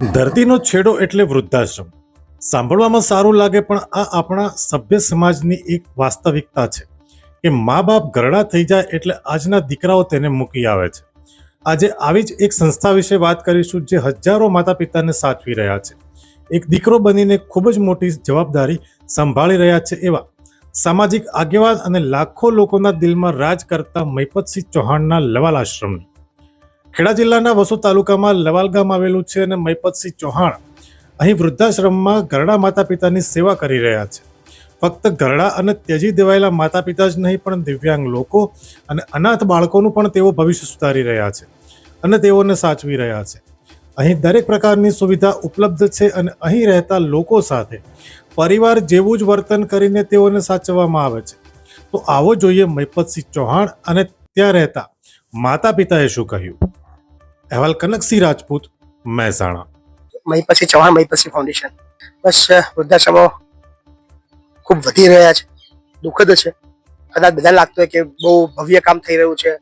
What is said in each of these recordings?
ધરતીનો છેડો એટલે વૃદ્ધાશ્રમ. સાંભળવામાં સારું લાગે, પણ આ આપણા સભ્ય સમાજની એક વાસ્તવિકતા છે કે મા બાપ ઘરડા થઈ જાય એટલે આજના દીકરાઓ તેને મૂકી આવે છે. આજે આવી જ એક સંસ્થા વિશે વાત કરીશું જે હજારો માતા પિતાને સાચવી રહ્યા છે. એક દીકરો બનીને ખૂબ જ મોટી જવાબદારી સંભાળી રહ્યા છે એવા સામાજિક આગેવાન અને લાખો લોકોના દિલમાં રાજ કરતા મહિપતસિંહ ચૌહાણના લવાલ આશ્રમની. ખેડા જિલ્લાના વસો તાલુકામાં લવાલ ગામ આવેલું છે અને મહિપતસિંહ ચૌહાણ અહીં વૃદ્ધાશ્રમમાં ઘરડા માતા પિતાની સેવા કરી રહ્યા છે. ફક્ત ઘરડા અને ત્યજી દેવાયેલા માતા પિતા જ નહીં, પણ દિવ્યાંગ લોકો અને અનાથ બાળકોનું પણ તેઓ ભવિષ્ય સુધારી રહ્યા છે અને તેઓને સાચવી રહ્યા છે. અહીં દરેક પ્રકારની સુવિધા ઉપલબ્ધ છે અને અહીં રહેતા લોકો સાથે પરિવાર જેવું જ વર્તન કરીને તેઓને સાચવવામાં આવે છે. તો આવો જોઈએ મહિપતસિંહ ચૌહાણ અને ત્યાં રહેતા માતા પિતાએ શું કહ્યું. અહેવાલ કનકસિંહ રાજપૂત, મહેસાણા. મહિપતસિંહ ચૌહાણ, મહિપતસિંહ ફાઉન્ડેશન. બસ વૃદ્ધાશ્રમો ખૂબ વધી રહ્યા છે, દુઃખદ છે. કદાચ બધા લાગતું હોય કે બહુ ભવ્ય કામ થઈ રહ્યું છે,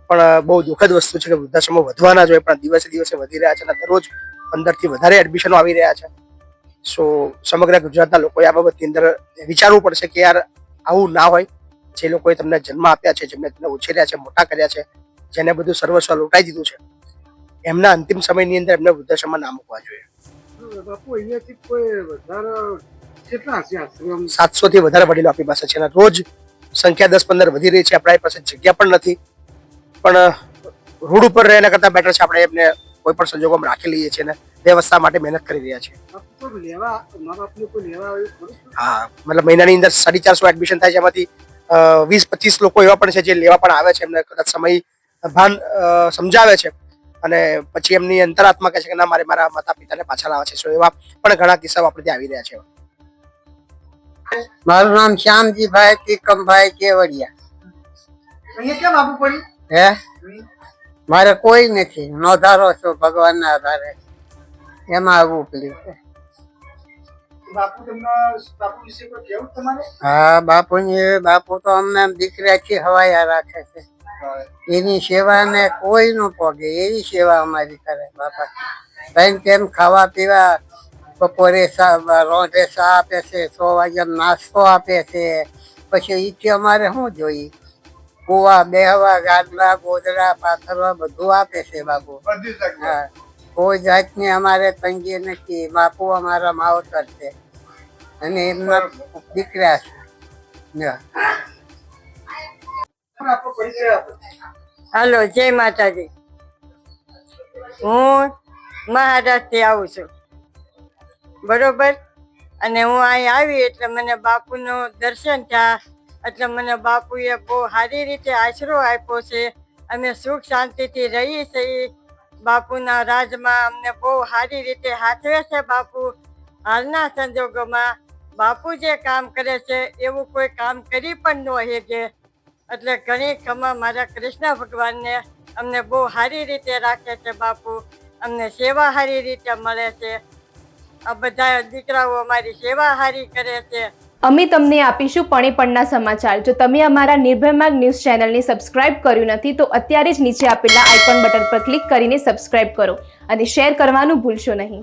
પણ બહુ દુઃખદ વસ્તુ છે કે વૃદ્ધાશ્રમો વધવાના જ હોય, પણ દિવસે દિવસે વધી રહ્યા છે અને દરરોજ 15 થી વધારે એડમિશનો આવી રહ્યા છે. સો સમગ્ર ગુજરાતના લોકોએ આ બાબતની અંદર વિચારવું પડશે કે યાર આવું ના હોય. જે લોકોએ તમને જન્મ આપ્યા છે, જેમને તમને ઉછેર્યા છે, મોટા કર્યા છે, જેને બધું સર્વસ્વ લૂંટાઈ દીધું છે, એમના અંતિમ સમયની અંદર એમને વૃદ્ધાશ્રમમાં ના મૂકવા જોઈએ. 700 થી વધારે વડીલો આપણી પાસે છે અને રોજ સંખ્યા 10-15 વધી રહી છે. આપણી પાસે જગ્યા પણ નથી, પણ રોડ ઉપર રહેના કરતા બેટર છે આપણે એમને કોઈ પણ સંજોગોમાં રાખી લઈએ છીએ અને વ્યવસ્થા માટે મહેનત કરી રહ્યા છીએ. હા, મતલબ મહિનાની અંદર 450 એડમિશન થાય છે, એમાંથી 20-25 લોકો એવા પણ છે જે લેવા પણ આવે છે. એમને કદાચ સમય ભાન સમજાવે છે અને પછી એમની અંતરાત્મા કહે છે કે ના, મારે મારા માતા પિતાને પાછા લાવવા છે. સો એવા પણ ઘણા કિસ્સાઓ આપણે ત્યાં આવી રહ્યા છે. મારું નામ શ્યામજીભાઈ તિકમભાઈ કેવડિયા. અહીંયા કેમ આવવું પડ્યું? હે, મારે કોઈ નથી, નોંધારો છો ભગવાનના આધારે, એમાં આવવું પડ્યું છે. બાપુ વિશે કોઈ કેવું તમારે? હા, બાપુ તો અમને દીકરાથી હવાયા રાખે છે. એની સેવા ને કોઈ નું પોગે એવી સેવા અમારી કરે બાપા. કેમ ખાવા પીવા, બપોરે રોંઢે ચા આપે છે, 100 વાગ્યા નાસ્તો આપે છે. પછી ઈથી અમારે શું જોઈએ? કુવા બેહવા, ગાદલા ગોદડા પાથરવા બધું આપે છે બાપુ. હા, કોઈ જાતની અમારે તંગી નથી. બાપુ અમારા માવતર છે અને એમના દીકરા છે. હાલો, જય માતાજી. હું મહારાષ્ટ્રથી આવું છું, બરોબર. અને હું અહીં આવી એટલે મને બાપુનું દર્શન થયા, એટલે મને બાપુએ બહુ સારી રીતે આશરો આપ્યો છે. અમે સુખ શાંતિથી રહીએ છીએ. બાપુના રાજમાં અમને બહુ સારી રીતે સાચવે છે બાપુ. હાલના સંજોગોમાં બાપુ જે કામ કરે છે એવું કોઈ કામ કરી પણ ન શકે. એટલે ઘણી ખમા મારા કૃષ્ણ ભગવાનને અમને બહુ સારી રીતે રાખે છે બાપુ. અમને સેવા સારી રીતે મળે છે. આ બધા દીકરાઓ અમારી સેવા સારી કરે છે. અમે તમને આપીશું પણેપણના સમાચાર. જો તમે અમારા નિર્ભય માર્ગ ન્યૂઝ ચેનલને સબસ્ક્રાઇબ કર્યું નથી તો અત્યારે જ નીચે આપેલા આઇકોન બટન પર ક્લિક કરીને સબસ્ક્રાઇબ કરો અને શેર કરવાનું ભૂલશો નહીં.